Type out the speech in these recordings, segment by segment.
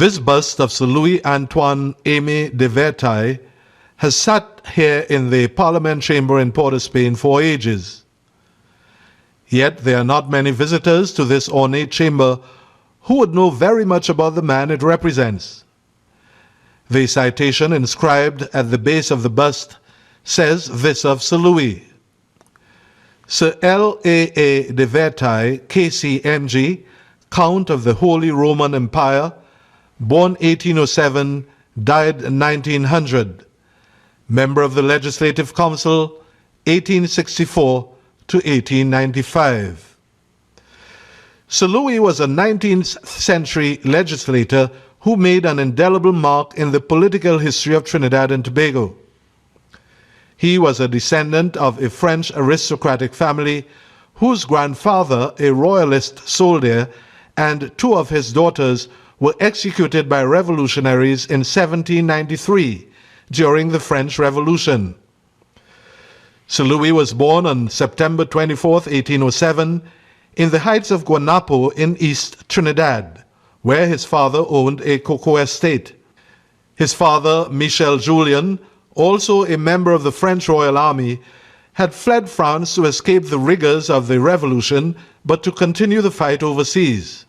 This bust of Sir Louis Antoine Aimé de Verteuil has sat here in the Parliament chamber in Port of Spain for ages. Yet there are not many visitors to this ornate chamber who would know very much about the man it represents. The citation inscribed at the base of the bust says this of Sir Louis: Sir L.A.A. de Verteuil, KCMG, Count of the Holy Roman Empire, born 1807, died 1900, member of the Legislative Council, 1864 to 1895. Sir Louis was a 19th century legislator who made an indelible mark in the political history of Trinidad and Tobago. He was a descendant of a French aristocratic family whose grandfather, a royalist soldier, and two of his daughters were executed by revolutionaries in 1793 during the French Revolution. Sir Louis was born on September 24, 1807, in the heights of Guanapo in East Trinidad, where his father owned a cocoa estate. His father, Michel Julien, also a member of the French Royal Army, had fled France to escape the rigors of the revolution, but to continue the fight overseas.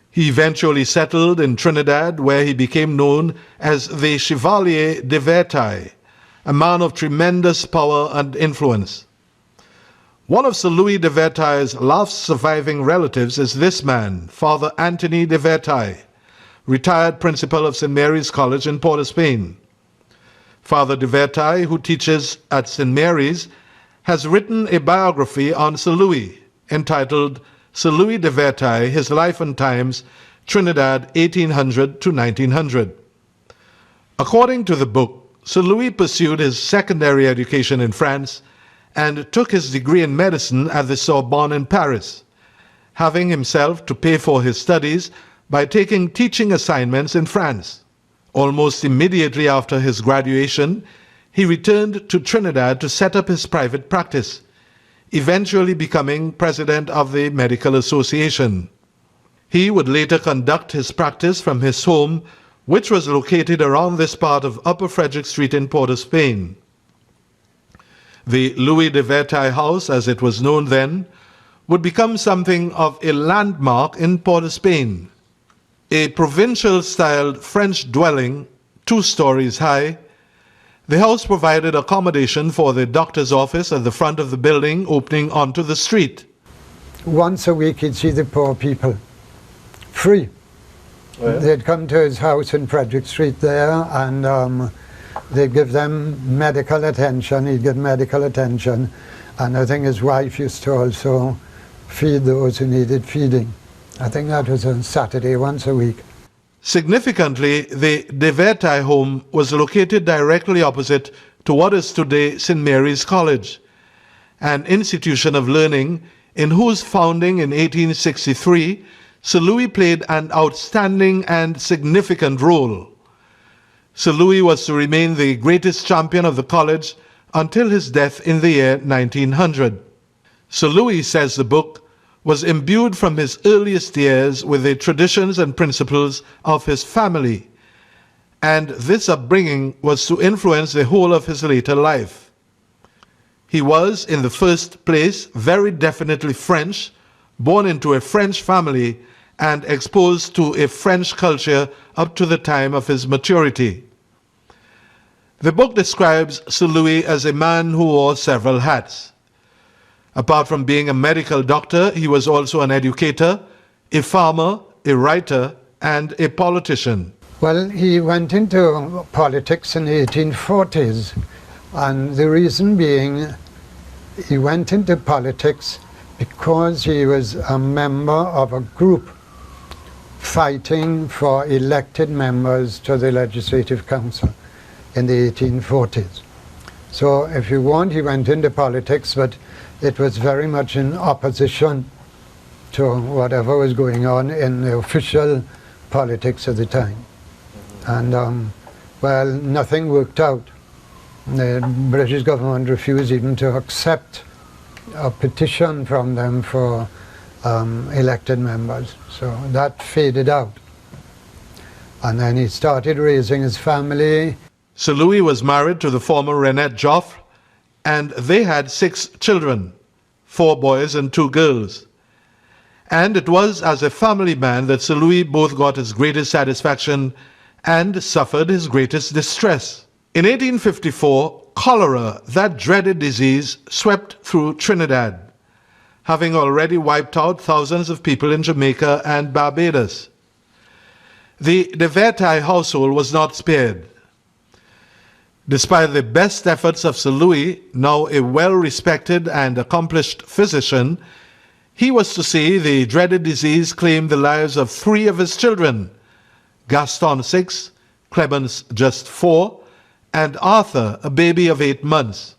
He eventually settled in Trinidad, where he became known as the Chevalier de Verteuil, a man of tremendous power and influence. One of Sir Louis de Verteuil's last surviving relatives is this man, Father Anthony de Verteuil, retired principal of St. Mary's College in Port of Spain. Father de Verteuil, who teaches at St. Mary's, has written a biography on Sir Louis entitled Sir Louis de Verteuil, His Life and Times, Trinidad 1800 to 1900. According to the book, Sir Louis pursued his secondary education in France and took his degree in medicine at the Sorbonne in Paris, having himself to pay for his studies by taking teaching assignments in France. Almost immediately after his graduation, he returned to Trinidad to set up his private practice, eventually becoming president of the Medical Association. He would later conduct his practice from his home, which was located around this part of Upper Frederick Street in Port of Spain. The Louis de Verteuil House, as it was known then, would become something of a landmark in Port of Spain. A provincial-styled French dwelling, 2 stories high, the house provided accommodation for the doctor's office at the front of the building opening onto the street. Once a week he'd see the poor people, free. Oh, yeah? They'd come to his house in Frederick Street there, and they'd give them medical attention, he'd get medical attention, and I think his wife used to also feed those who needed feeding. I think that was on Saturday, once a week. Significantly, the de Verteuil home was located directly opposite to what is today St. Mary's College, an institution of learning in whose founding in 1863, Sir Louis played an outstanding and significant role. Sir Louis was to remain the greatest champion of the college until his death in the year 1900. Sir Louis, says the book, was imbued from his earliest years with the traditions and principles of his family, and this upbringing was to influence the whole of his later life. He was, in the first place, very definitely French, born into a French family and exposed to a French culture up to the time of his maturity. The book describes Sir Louis as a man who wore several hats. Apart from being a medical doctor, he was also an educator, a farmer, a writer, and a politician. Well, he went into politics in the 1840s, and the reason being he went into politics because he was a member of a group fighting for elected members to the Legislative Council in the 1840s. So if you want, he went into politics, but it was very much in opposition to whatever was going on in the official politics of the time. And well, nothing worked out. The British government refused even to accept a petition from them for elected members. So that faded out. And then he started raising his family. Sir Louis was married to the former Renette Joffre, and they had 6 children, 4 boys and 2 girls. And it was as a family man that Sir Louis both got his greatest satisfaction and suffered his greatest distress. In 1854, cholera, that dreaded disease, swept through Trinidad, having already wiped out thousands of people in Jamaica and Barbados. The Verteuil household was not spared. Despite the best efforts of Sir Louis, now a well-respected and accomplished physician, he was to see the dreaded disease claim the lives of 3 of his children, Gaston 6, Clemens just 4, and Arthur, a baby of 8 months.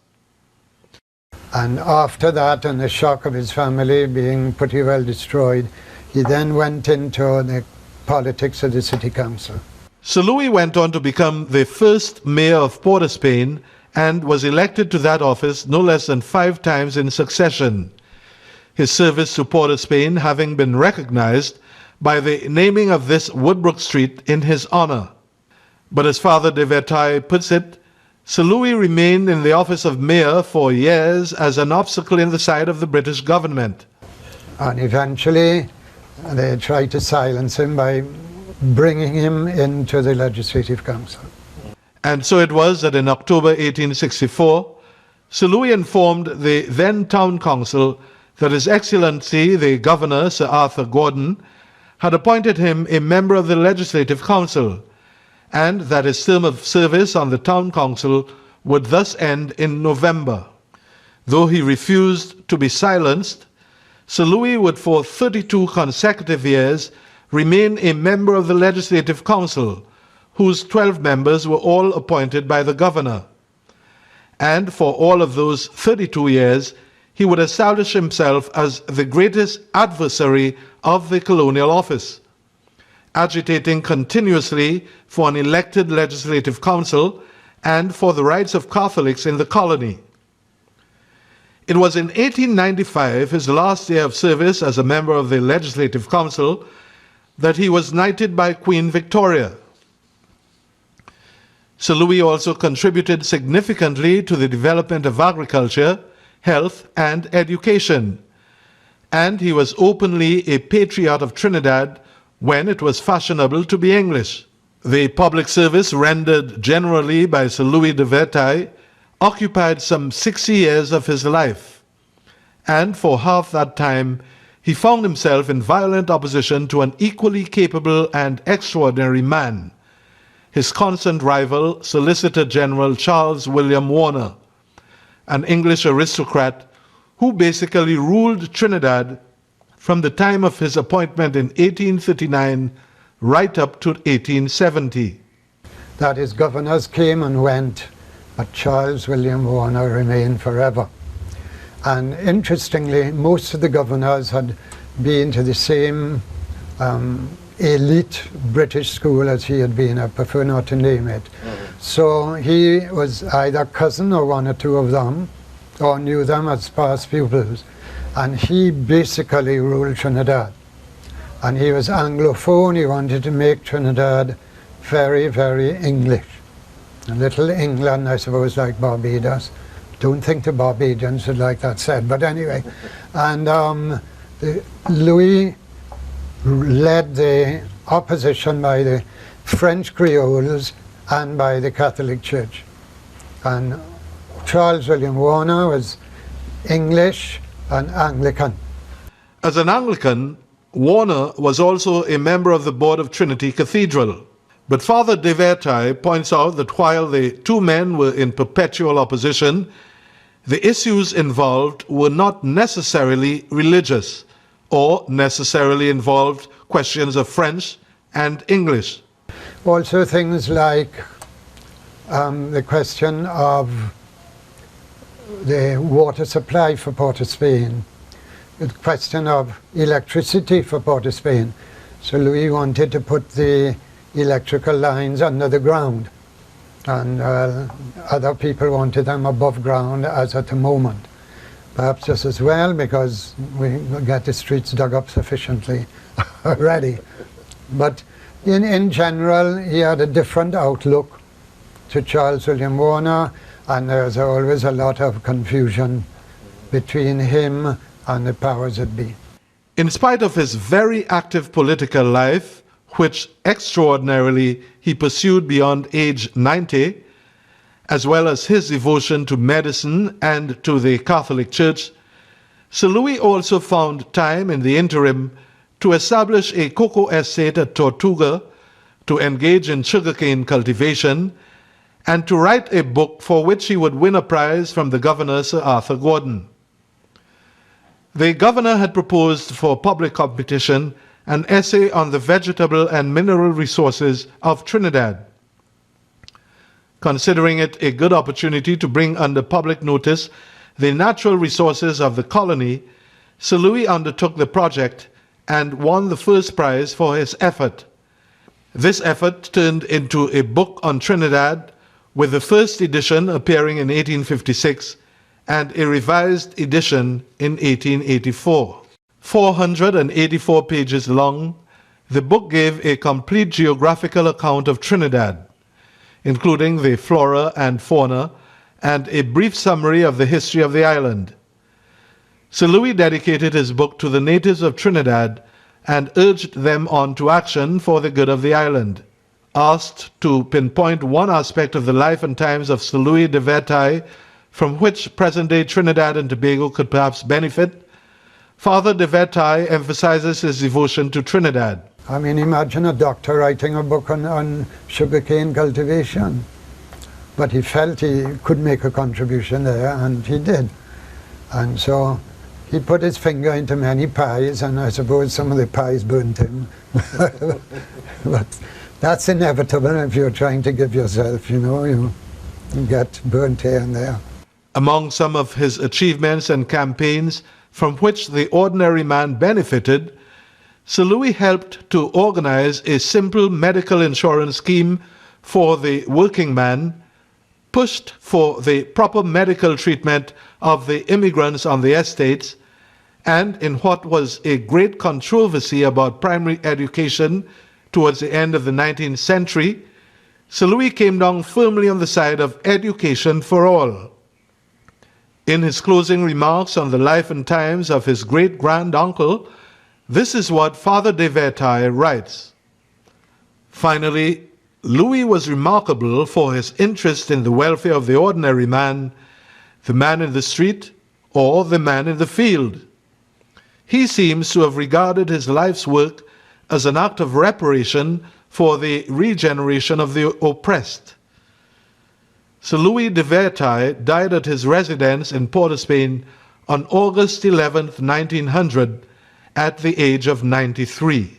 And after that, and the shock of his family being pretty well destroyed, he then went into the politics of the city council. Sir Louis went on to become the first mayor of Port of Spain and was elected to that office no less than 5 times in succession, his service to Port of Spain having been recognized by the naming of this Woodbrook Street in his honor. But as Father de Verteuil puts it, Sir Louis remained in the office of mayor for years as an obstacle in the side of the British government. And eventually they tried to silence him by bringing him into the Legislative Council. And so it was that in October 1864, Sir Louis informed the then Town Council that His Excellency the Governor, Sir Arthur Gordon, had appointed him a member of the Legislative Council, and that his term of service on the Town Council would thus end in November. Though he refused to be silenced, Sir Louis would for 32 consecutive years remain a member of the Legislative Council, whose 12 members were all appointed by the Governor. And for all of those 32 years, he would establish himself as the greatest adversary of the colonial office, agitating continuously for an elected Legislative Council and for the rights of Catholics in the colony. It was in 1895, his last year of service as a member of the Legislative Council, that he was knighted by Queen Victoria. Sir Louis also contributed significantly to the development of agriculture, health, and education, and he was openly a patriot of Trinidad when it was fashionable to be English. The public service rendered generally by Sir Louis de Verteuil occupied some 60 years of his life, and for half that time he found himself in violent opposition to an equally capable and extraordinary man, his constant rival, Solicitor General Charles William Warner, an English aristocrat who basically ruled Trinidad from the time of his appointment in 1839 right up to 1870. That is, governors came and went, but Charles William Warner remained forever. And interestingly, most of the governors had been to the same elite British school as he had been. I prefer not to name it. So he was either cousin or 1 or 2 of them, or knew them as past pupils. And he basically ruled Trinidad. And he was Anglophone. He wanted to make Trinidad very, very English. A little England, I suppose, like Barbados. Don't think the Barbadians would like that said, but anyway. And Louis led the opposition by the French Creoles and by the Catholic Church. And Charles William Warner was English and Anglican. As an Anglican, Warner was also a member of the board of Trinity Cathedral. But Father de Verteuil points out that while the 2 men were in perpetual opposition, the issues involved were not necessarily religious or necessarily involved questions of French and English. Also things like the question of the water supply for Port of Spain, the question of electricity for Port of Spain. So Louis wanted to put the electrical lines under the ground, and other people wanted them above ground as at the moment. Perhaps just as well, because we get the streets dug up sufficiently already. But In general, he had a different outlook to Charles William Warner, and there's always a lot of confusion between him and the powers that be. In spite of his very active political life, which extraordinarily he pursued beyond age 90, as well as his devotion to medicine and to the Catholic Church, Sir Louis also found time in the interim to establish a cocoa estate at Tortuga, to engage in sugarcane cultivation, and to write a book for which he would win a prize from the governor, Sir Arthur Gordon. The governor had proposed for public competition an essay on the vegetable and mineral resources of Trinidad. Considering it a good opportunity to bring under public notice the natural resources of the colony, Sir Louis undertook the project and won the first prize for his effort. This effort turned into a book on Trinidad, with the first edition appearing in 1856 and a revised edition in 1884. 484 pages long, the book gave a complete geographical account of Trinidad, including the flora and fauna, and a brief summary of the history of the island. Sir Louis dedicated his book to the natives of Trinidad and urged them on to action for the good of the island. Asked to pinpoint one aspect of the life and times of Sir Louis de Verteuil from which present-day Trinidad and Tobago could perhaps benefit, Father de Verteuil emphasizes his devotion to Trinidad. I mean, imagine a doctor writing a book on sugarcane cultivation. But he felt he could make a contribution there, and he did. And so he put his finger into many pies, and I suppose some of the pies burnt him. But that's inevitable if you're trying to give yourself, you get burnt here and there. Among some of his achievements and campaigns from which the ordinary man benefited, Sir Louis helped to organize a simple medical insurance scheme for the working man, pushed for the proper medical treatment of the immigrants on the estates, and in what was a great controversy about primary education towards the end of the 19th century, Sir Louis came down firmly on the side of education for all. In his closing remarks on the life and times of his great-grand-uncle, this is what Father de Verteuil writes. Finally, Louis was remarkable for his interest in the welfare of the ordinary man, the man in the street, or the man in the field. He seems to have regarded his life's work as an act of reparation for the regeneration of the oppressed. Sir Louis de Verteuil died at his residence in Port-of-Spain on August 11, 1900, at the age of 93.